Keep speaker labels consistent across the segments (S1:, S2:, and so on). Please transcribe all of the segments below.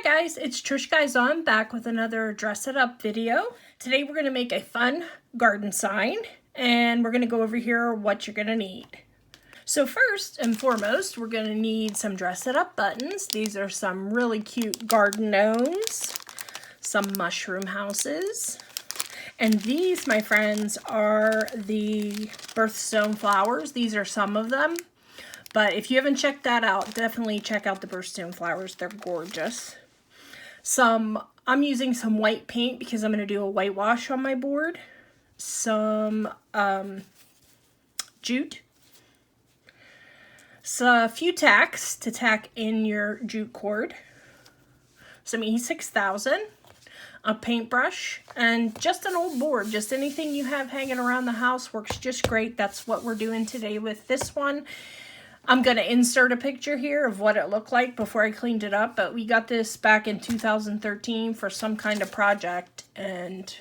S1: Hi guys, it's Tricia Giazzon back with another Dress It Up video. Today we're going to make a fun garden sign and we're going to go over here what you're going to need. So first and foremost, we're going to need some Dress It Up buttons. These are some really cute garden gnomes, some mushroom houses, and these, my friends, are the birthstone flowers. These are some of them. But if you haven't checked that out, definitely check out the birthstone flowers. They're gorgeous. I'm using some white paint because I'm going to do a whitewash on my board. Some jute. So a few tacks to tack in your jute cord. Some E6000. A paintbrush. And just an old board. Just anything you have hanging around the house works just great. That's what we're doing today with this one. I'm going to insert a picture here of what it looked like before I cleaned it up, but we got this back in 2013 for some kind of project, and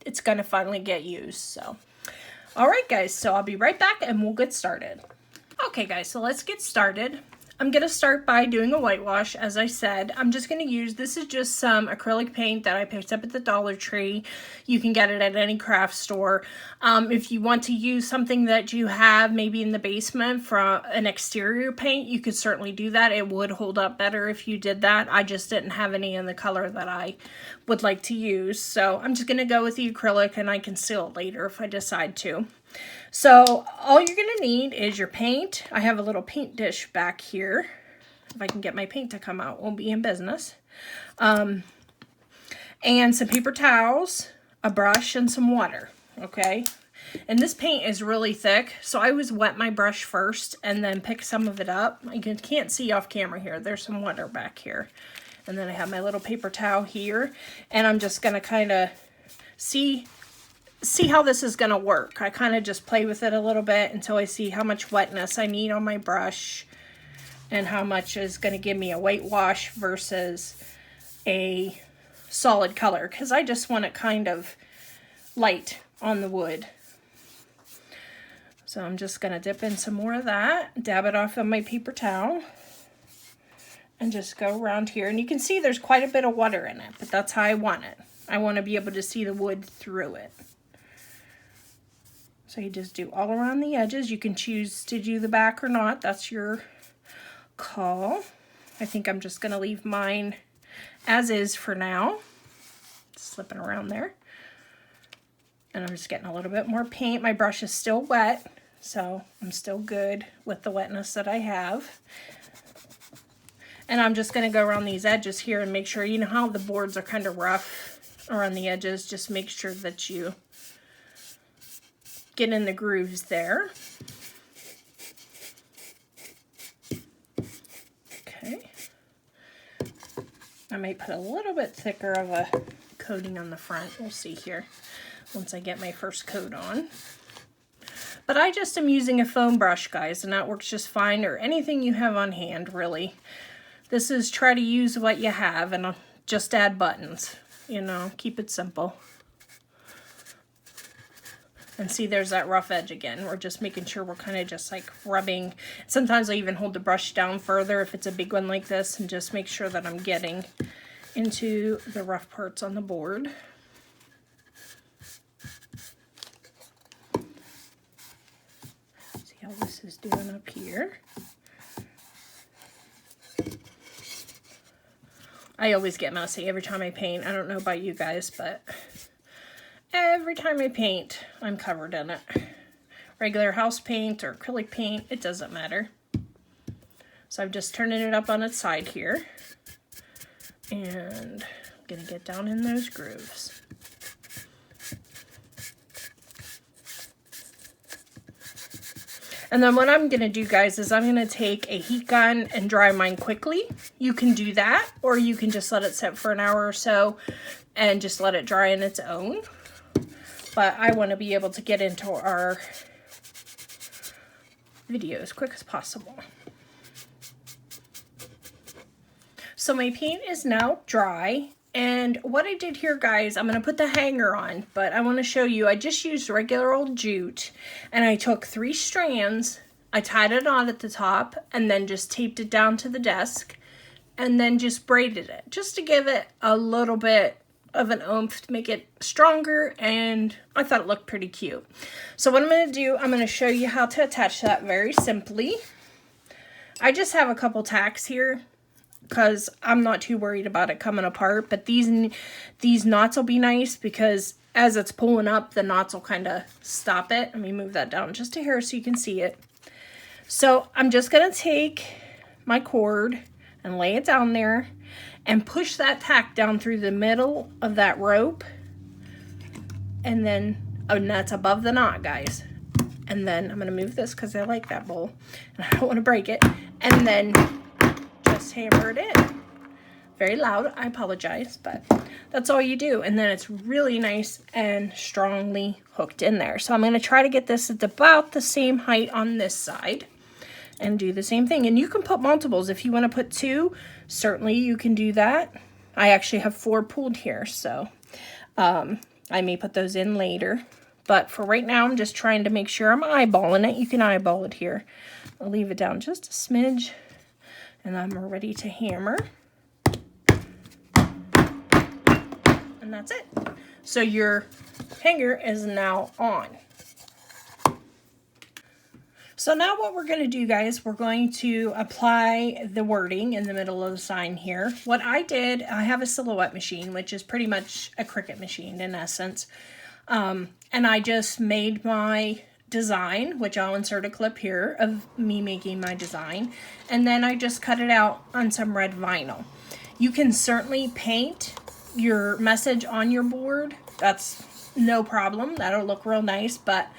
S1: it's going to finally get used. So, all right, guys, so I'll be right back, and we'll get started. Okay, guys, so let's get started. I'm going to start by doing a whitewash. As I said, I'm just going to use, this is just some acrylic paint that I picked up at the Dollar Tree. You can get it at any craft store. If you want to use something that you have maybe in the basement for an exterior paint, you could certainly do that. It would hold up better if you did that. I just didn't have any in the color that I would like to use. So I'm just going to go with the acrylic, and I can seal it later if I decide to. So all you're going to need is your paint. I have a little paint dish back here. If I can get my paint to come out, we'll be in business. And some paper towels, a brush, and some water, okay? And this paint is really thick, so I always wet my brush first and then pick some of it up. You can't see off camera here. There's some water back here. And then I have my little paper towel here, and I'm just going to kind of see how this is going to work. I kind of just play with it a little bit until I see how much wetness I need on my brush and how much is going to give me a whitewash versus a solid color, because I just want it kind of light on the wood. So I'm just going to dip in some more of that, dab it off on my paper towel, and just go around here. And you can see there's quite a bit of water in it, but that's how I want it. I want to be able to see the wood through it. So you just do all around the edges. You can choose to do the back or not. That's your call. I think I'm just going to leave mine as is for now. Slipping around there. And I'm just getting a little bit more paint. My brush is still wet, so I'm still good with the wetness that I have. And I'm just going to go around these edges here and make sure, you know how the boards are kind of rough around the edges. Just make sure that you get in the grooves there. Okay. I might put a little bit thicker of a coating on the front. We'll see here once I get my first coat on. But I just am using a foam brush, guys, and that works just fine, or anything you have on hand, really. This is try to use what you have and just add buttons. You know, keep it simple. And see, there's that rough edge again. We're just making sure we're kind of just like rubbing. Sometimes I even hold the brush down further if it's a big one like this, and just make sure that I'm getting into the rough parts on the board. See how this is doing up here. I always get messy every time I paint. I don't know about you guys, but every time I paint, I'm covered in it. Regular house paint or acrylic paint, it doesn't matter. So I'm just turning it up on its side here. And I'm going to get down in those grooves. And then what I'm going to do, guys, is I'm going to take a heat gun and dry mine quickly. You can do that, or you can just let it sit for an hour or so and just let it dry on its own. But I want to be able to get into our video as quick as possible. So my paint is now dry. And what I did here, guys, I'm going to put the hanger on, but I want to show you, I just used regular old jute, and I took 3 strands, I tied it on at the top, and then just taped it down to the desk, and then just braided it just to give it a little bit of an oomph to make it stronger, and I thought it looked pretty cute. So what I'm going to do, I'm going to show you how to attach that very simply. I just have a couple tacks here because I'm not too worried about it coming apart, but these knots will be nice because as it's pulling up, the knots will kind of stop it. Let me move that down just a hair so you can see it. So I'm just going to take my cord and lay it down there and push that tack down through the middle of that rope. And then, and that's above the knot, guys. And then I'm going to move this because I like that bowl and I don't want to break it. And then just hammer it in. Very loud, I apologize, but that's all you do. And then it's really nice and strongly hooked in there. So I'm going to try to get this at about the same height on this side and do the same thing. And you can put multiples. If you want to put 2, certainly you can do that. I actually have 4 pulled here, so I may put those in later. But for right now, I'm just trying to make sure I'm eyeballing it. You can eyeball it here. I'll leave it down just a smidge, and I'm ready to hammer. And that's it. So your hanger is now on. So now what we're going to do, guys, we're going to apply the wording in the middle of the sign here. What I did, I have a silhouette machine, which is pretty much a Cricut machine in essence. And I just made my design, which I'll insert a clip here of me making my design. And then I just cut it out on some red vinyl. You can certainly paint your message on your board. That's no problem. That'll look real nice, but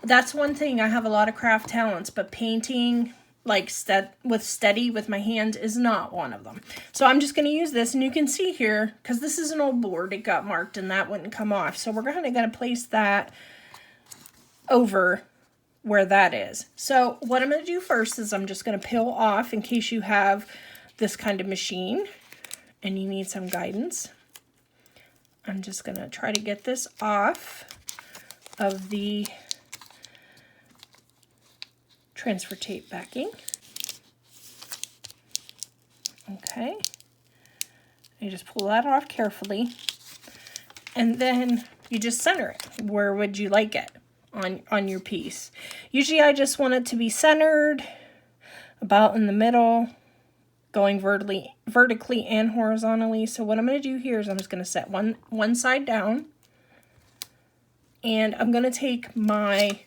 S1: that's one thing. I have a lot of craft talents, but painting like steady with my hands is not one of them. So I'm just going to use this, and you can see here, because this is an old board, it got marked and that wouldn't come off. So we're going to place that over where that is. So what I'm going to do first is I'm just going to peel off, in case you have this kind of machine and you need some guidance. I'm just going to try to get this off of the transfer tape backing. Okay. You just pull that off carefully, and then you just center it. Where would you like it on your piece? Usually I just want it to be centered about in the middle, going vertically and horizontally. So what I'm going to do here is I'm just going to set one side down, and I'm going to take my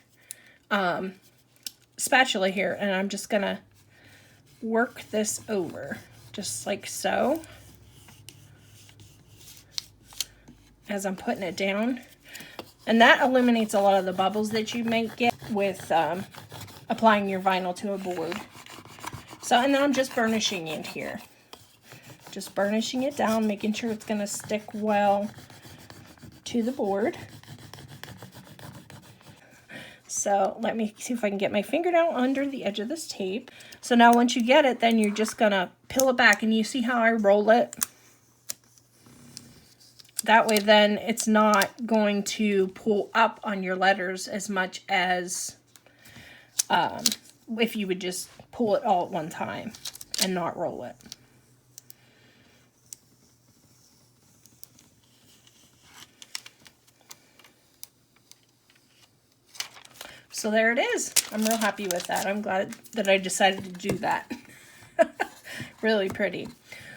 S1: spatula here, and I'm just going to work this over just like so as I'm putting it down. And that eliminates a lot of the bubbles that you might get with applying your vinyl to a board. So, and then I'm just burnishing it here. Just burnishing it down, making sure it's going to stick well to the board. So let me see if I can get my finger down under the edge of this tape. So now once you get it, then you're just going to peel it back, and you see how I roll it? That way then it's not going to pull up on your letters as much as if you would just pull it all at one time and not roll it. So there it is. I'm real happy with that. I'm glad that I decided to do that. Really pretty.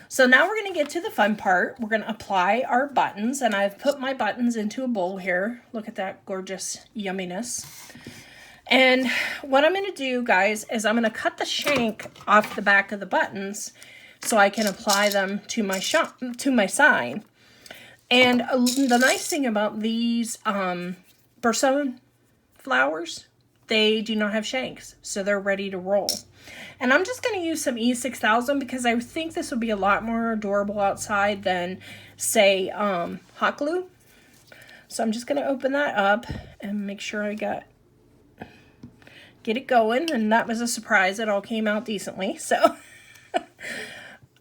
S1: So now we're going to get to the fun part. We're going to apply our buttons, and I've put my buttons into a bowl here. Look at that gorgeous yumminess. And what I'm going to do, guys, is I'm going to cut the shank off the back of the buttons so I can apply them to my sign. And the nice thing about these Burson flowers, they do not have shanks, so they're ready to roll. And I'm just going to use some E6000 because I think this will be a lot more adorable outside than, say, hot glue. So I'm just going to open that up and make sure I get it going. And that was a surprise. It all came out decently. So,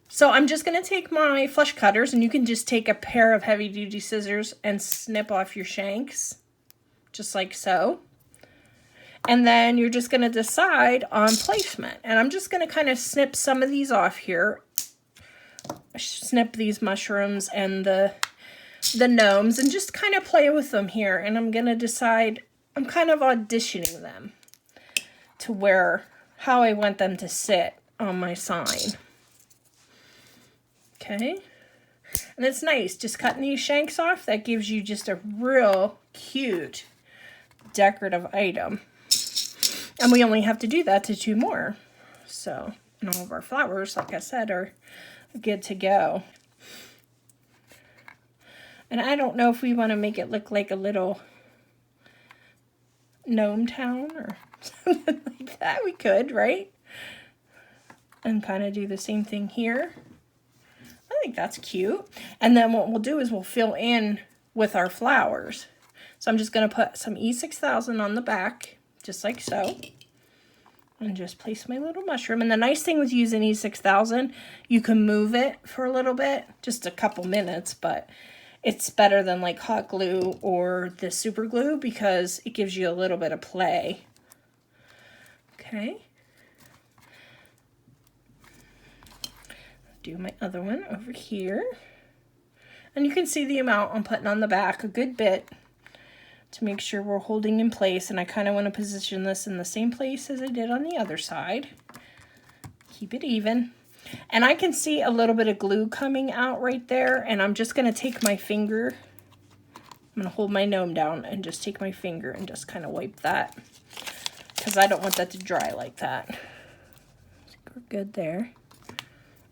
S1: so I'm just going to take my flush cutters, and you can just take a pair of heavy-duty scissors and snip off your shanks, just like so. And then you're just going to decide on placement. And I'm just going to kind of snip some of these off here snip these mushrooms and the gnomes and just kind of play with them here. And I'm going to decide, I'm kind of auditioning them to how I want them to sit on my sign. Okay. And it's nice, just cutting these shanks off. That gives you just a real cute decorative item. And we only have to do that to 2 more. So, and all of our flowers, like I said, are good to go. And I don't know if we want to make it look like a little gnome town or something like that. We could, right? And kind of do the same thing here. I think that's cute. And then what we'll do is we'll fill in with our flowers. So I'm just going to put some E6000 on the back, just like so. And just place my little mushroom. And the nice thing with using E6000, you can move it for a little bit, just a couple minutes, but it's better than like hot glue or the super glue because it gives you a little bit of play. Okay. Do my other one over here. And you can see the amount I'm putting on the back a good bit to make sure we're holding in place. And I kind of want to position this in the same place as I did on the other side. Keep it even. And I can see a little bit of glue coming out right there. And I'm just going to take my finger. I'm going to hold my gnome down and just take my finger and just kind of wipe that. Because I don't want that to dry like that. I think we're good there.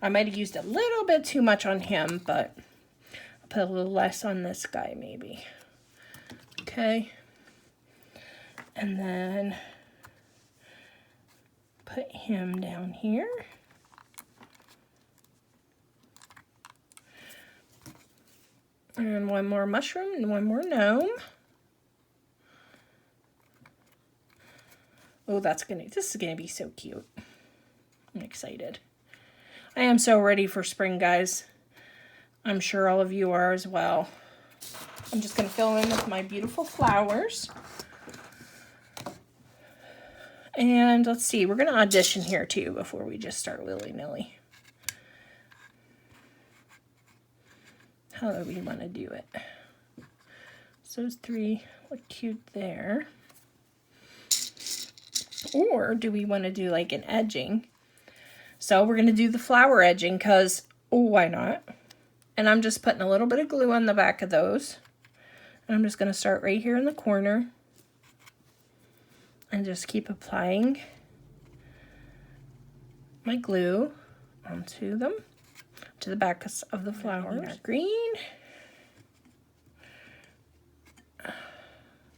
S1: I might have used a little bit too much on him, but I'll put a little less on this guy maybe. Okay. And then put him down here. And one more mushroom and one more gnome. Oh, this is gonna be so cute. I'm excited. I am so ready for spring, guys. I'm sure all of you are as well. I'm just gonna fill in with my beautiful flowers. And let's see, we're gonna audition here too before we just start willy-nilly. How do we want to do it? So those 3 look cute there. Or do we want to do like an edging? So we're going to do the flower edging because, oh, why not? And I'm just putting a little bit of glue on the back of those. And I'm just going to start right here in the corner. And just keep applying my glue onto them. To the back of the flowers. Green.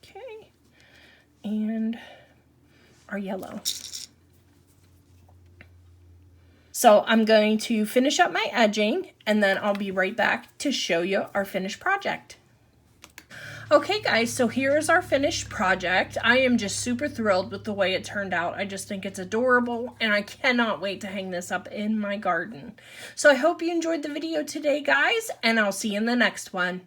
S1: Okay. And our yellow. So I'm going to finish up my edging and then I'll be right back to show you our finished project. Okay guys, so here is our finished project. I am just super thrilled with the way it turned out. I just think it's adorable and I cannot wait to hang this up in my garden. So I hope you enjoyed the video today, guys, and I'll see you in the next one.